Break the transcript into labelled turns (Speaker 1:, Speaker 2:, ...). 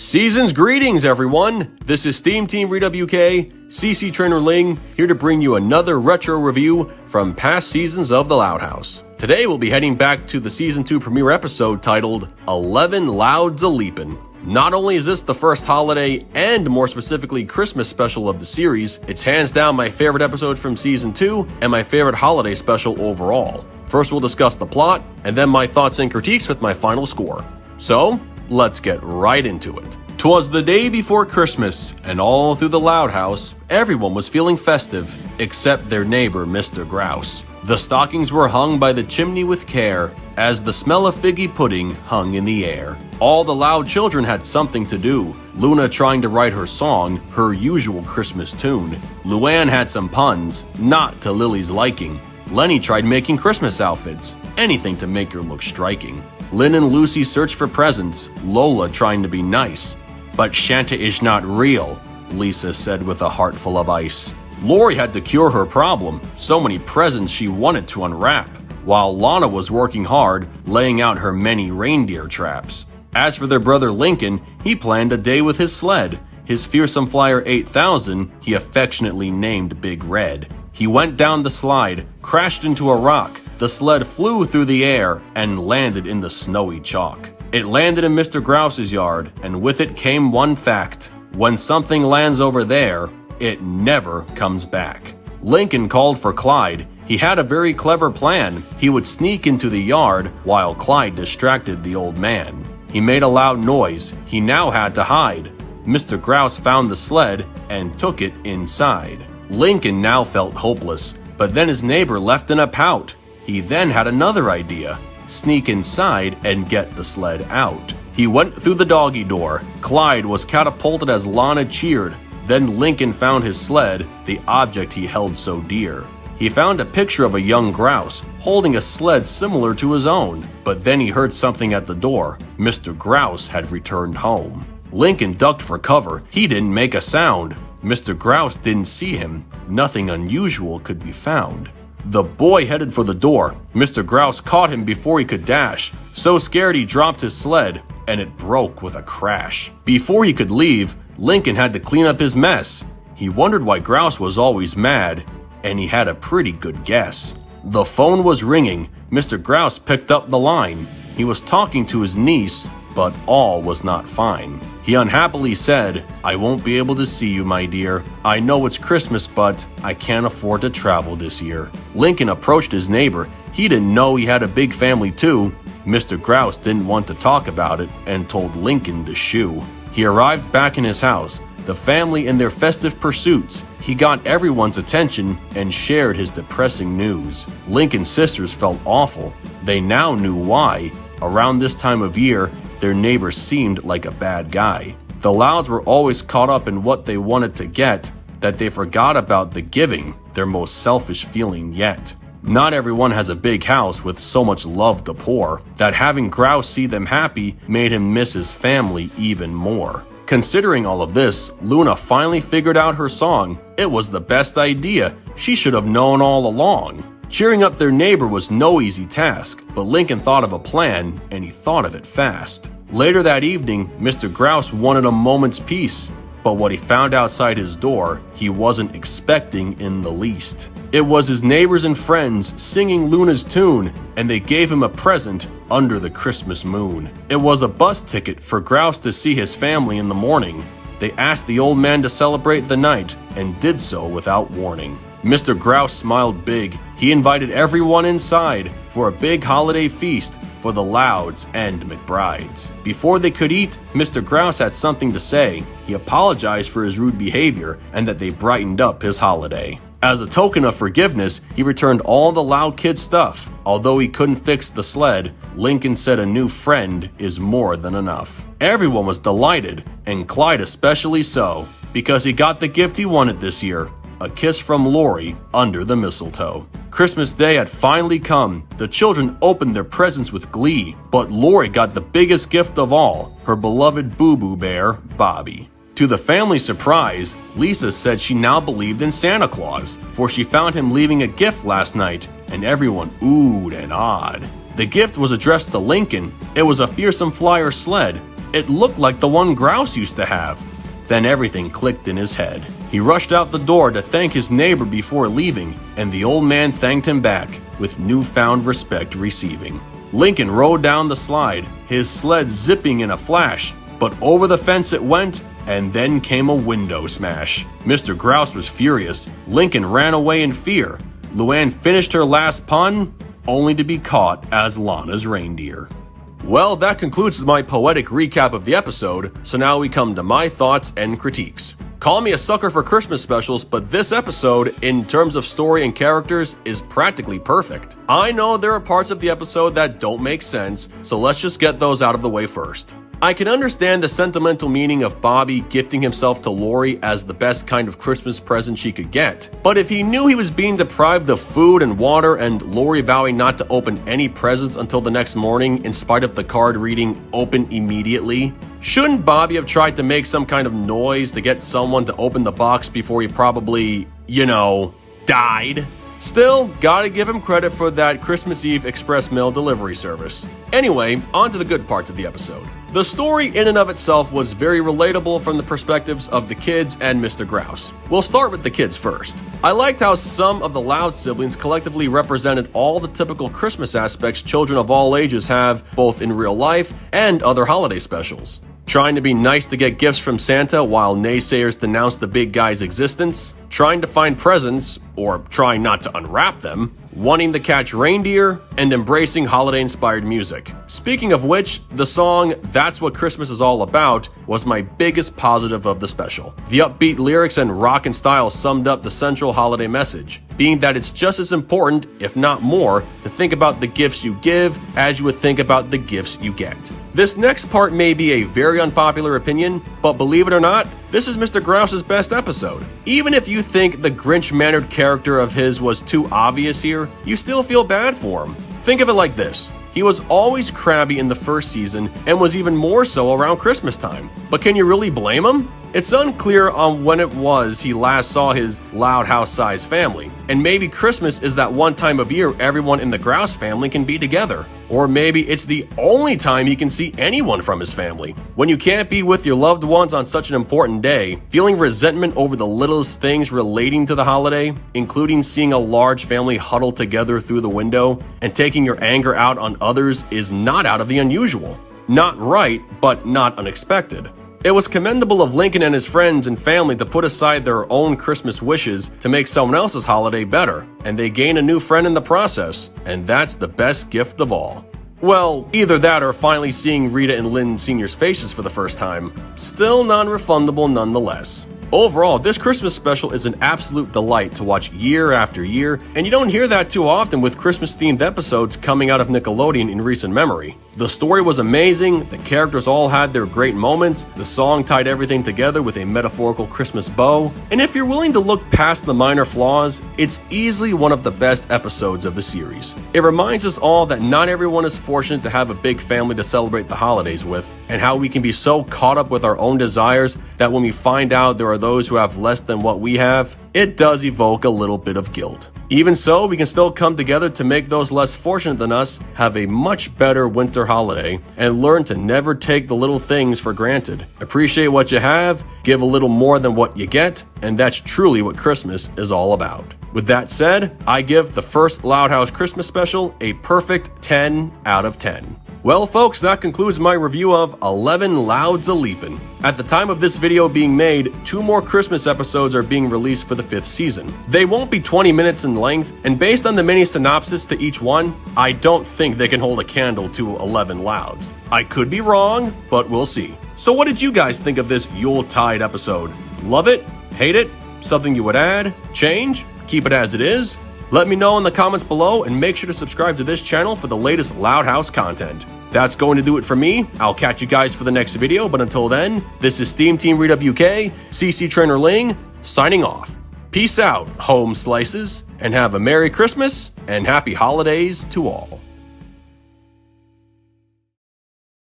Speaker 1: Season's greetings, everyone! This is SteamTeamRedubUK, CC Trainor-Ling, here to bring you another retro review from past seasons of The Loud House. Today we'll be heading back to the Season 2 premiere episode titled 11 Louds a Leapin'. Not only is this the first holiday and more specifically Christmas special of the series, it's hands down my favorite episode from Season 2 and my favorite holiday special overall. First we'll discuss the plot, and then my thoughts and critiques with my final score. So, let's get right into it. 'Twas the day before Christmas, and all through the Loud House, everyone was feeling festive, except their neighbor, Mr. Grouse. The stockings were hung by the chimney with care, as the smell of figgy pudding hung in the air. All the Loud children had something to do, Luna trying to write her song, her usual Christmas tune. Luann had some puns, not to Lily's liking. Lenny tried making Christmas outfits, anything to make her look striking. Lynn and Lucy searched for presents, Lola trying to be nice. But Santa is not real, Lisa said with a heart full of ice. Lori had to cure her problem, so many presents she wanted to unwrap, while Lana was working hard, laying out her many reindeer traps. As for their brother Lincoln, he planned a day with his sled. His fearsome flyer 8000, he affectionately named Big Red. He went down the slide, crashed into a rock. The sled flew through the air and landed in the snowy chalk. It landed in Mr. Grouse's yard, and with it came one fact. When something lands over there, it never comes back. Lincoln called for Clyde. He had a very clever plan. He would sneak into the yard while Clyde distracted the old man. He made a loud noise. He now had to hide. Mr. Grouse found the sled and took it inside. Lincoln now felt hopeless, but then his neighbor left in a pout. He then had another idea. Sneak inside and get the sled out. He went through the doggy door. Clyde was catapulted as Lana cheered. Then Lincoln found his sled, the object he held so dear. He found a picture of a young grouse holding a sled similar to his own. But then he heard something at the door. Mr. Grouse had returned home. Lincoln ducked for cover. He didn't make a sound. Mr. Grouse didn't see him. Nothing unusual could be found. The boy headed for the door. Mr. Grouse caught him before he could dash. So scared he dropped his sled, and it broke with a crash. Before he could leave, Lincoln had to clean up his mess. He wondered why Grouse was always mad, and he had a pretty good guess. The phone was ringing. Mr. Grouse picked up the line. He was talking to his niece, but all was not fine. He unhappily said, "I won't be able to see you, my dear. I know it's Christmas, but I can't afford to travel this year." Lincoln approached his neighbor. He didn't know he had a big family too. Mr. Grouse didn't want to talk about it and told Lincoln to shoo. He arrived back in his house, the family in their festive pursuits. He got everyone's attention and shared his depressing news. Lincoln's sisters felt awful. They now knew why. Around this time of year, their neighbor seemed like a bad guy. The Louds were always caught up in what they wanted to get, that they forgot about the giving, their most selfish feeling yet. Not everyone has a big house with so much love to pour, that having Grouse see them happy made him miss his family even more. Considering all of this, Luna finally figured out her song. It was the best idea. She should have known all along. Cheering up their neighbor was no easy task, but Lincoln thought of a plan, and he thought of it fast. Later that evening, Mr. Grouse wanted a moment's peace, but what he found outside his door, he wasn't expecting in the least. It was his neighbors and friends singing Luna's tune, and they gave him a present under the Christmas moon. It was a bus ticket for Grouse to see his family in the morning. They asked the old man to celebrate the night, and did so without warning. Mr. Grouse smiled big. He invited everyone inside for a big holiday feast for the Louds and McBrides. Before they could eat, Mr. Grouse had something to say. He apologized for his rude behavior and that they brightened up his holiday. As a token of forgiveness, he returned all the Loud kids' stuff. Although he couldn't fix the sled, Lincoln said a new friend is more than enough. Everyone was delighted, and Clyde especially so, because he got the gift he wanted this year. A kiss from Lori under the mistletoe. Christmas Day had finally come. The children opened their presents with glee, but Lori got the biggest gift of all, her beloved boo-boo bear, Bobby. To the family's surprise, Lisa said she now believed in Santa Claus, for she found him leaving a gift last night, and everyone oohed and awed. The gift was addressed to Lincoln. It was a fearsome flyer sled. It looked like the one Grouse used to have. Then everything clicked in his head. He rushed out the door to thank his neighbor before leaving, and the old man thanked him back, with newfound respect receiving. Lincoln rode down the slide, his sled zipping in a flash, but over the fence it went, and then came a window smash. Mr. Grouse was furious. Lincoln ran away in fear. Luann finished her last pun, only to be caught as Lana's reindeer. Well, that concludes my poetic recap of the episode, so now we come to my thoughts and critiques. Call me a sucker for Christmas specials, but this episode, in terms of story and characters, is practically perfect. I know there are parts of the episode that don't make sense, so let's just get those out of the way first. I can understand the sentimental meaning of Bobby gifting himself to Lori as the best kind of Christmas present she could get. But if he knew he was being deprived of food and water and Lori vowing not to open any presents until the next morning in spite of the card reading "open immediately," shouldn't Bobby have tried to make some kind of noise to get someone to open the box before he probably, died? Still, gotta give him credit for that Christmas Eve express mail delivery service. Anyway, on to the good parts of the episode. The story in and of itself was very relatable from the perspectives of the kids and Mr. Grouse. We'll start with the kids first. I liked how some of the Loud siblings collectively represented all the typical Christmas aspects children of all ages have, both in real life and other holiday specials. Trying to be nice to get gifts from Santa while naysayers denounce the big guy's existence, trying to find presents, or trying not to unwrap them, wanting to catch reindeer, and embracing holiday-inspired music. Speaking of which, the song "That's What Christmas Is All About" was my biggest positive of the special. The upbeat lyrics and rockin' style summed up the central holiday message, being that it's just as important, if not more, to think about the gifts you give as you would think about the gifts you get. This next part may be a very unpopular opinion, but believe it or not, this is Mr. Grouse's best episode. Even if you think the Grinch-mannered character of his was too obvious here, you still feel bad for him. Think of it like this. He was always crabby in the first season and was even more so around Christmas time. But can you really blame him? It's unclear on when it was he last saw his Loud house-sized family, and maybe Christmas is that one time of year everyone in the Grouse family can be together. Or maybe it's the only time he can see anyone from his family. When you can't be with your loved ones on such an important day, feeling resentment over the littlest things relating to the holiday, including seeing a large family huddle together through the window, and taking your anger out on others is not out of the unusual. Not right, but not unexpected. It was commendable of Lincoln and his friends and family to put aside their own Christmas wishes to make someone else's holiday better, and they gain a new friend in the process, and that's the best gift of all. Well, either that or finally seeing Rita and Lynn Sr.'s faces for the first time. Still non-refundable nonetheless. Overall, this Christmas special is an absolute delight to watch year after year, and you don't hear that too often with Christmas-themed episodes coming out of Nickelodeon in recent memory. The story was amazing, the characters all had their great moments, the song tied everything together with a metaphorical Christmas bow, and if you're willing to look past the minor flaws, it's easily one of the best episodes of the series. It reminds us all that not everyone is fortunate to have a big family to celebrate the holidays with, and how we can be so caught up with our own desires that when we find out there are those who have less than what we have, it does evoke a little bit of guilt. Even so, we can still come together to make those less fortunate than us have a much better winter holiday and learn to never take the little things for granted. Appreciate what you have, give a little more than what you get, and that's truly what Christmas is all about. With that said, I give the first Loud House Christmas special a perfect 10 out of 10. Well folks, that concludes my review of 11 Louds a Leapin'. At the time of this video being made, 2 more Christmas episodes are being released for the 5th season. They won't be 20 minutes in length, and based on the mini synopsis to each one, I don't think they can hold a candle to 11 Louds. I could be wrong, but we'll see. So what did you guys think of this Yuletide episode? Love it? Hate it? Something you would add? Change? Keep it as it is? Let me know in the comments below, and make sure to subscribe to this channel for the latest Loud House content. That's going to do it for me. I'll catch you guys for the next video, but until then, this is SteamTeamRedubUK, CC Trainor-Ling, signing off. Peace out, home slices, and have a Merry Christmas and Happy Holidays to all.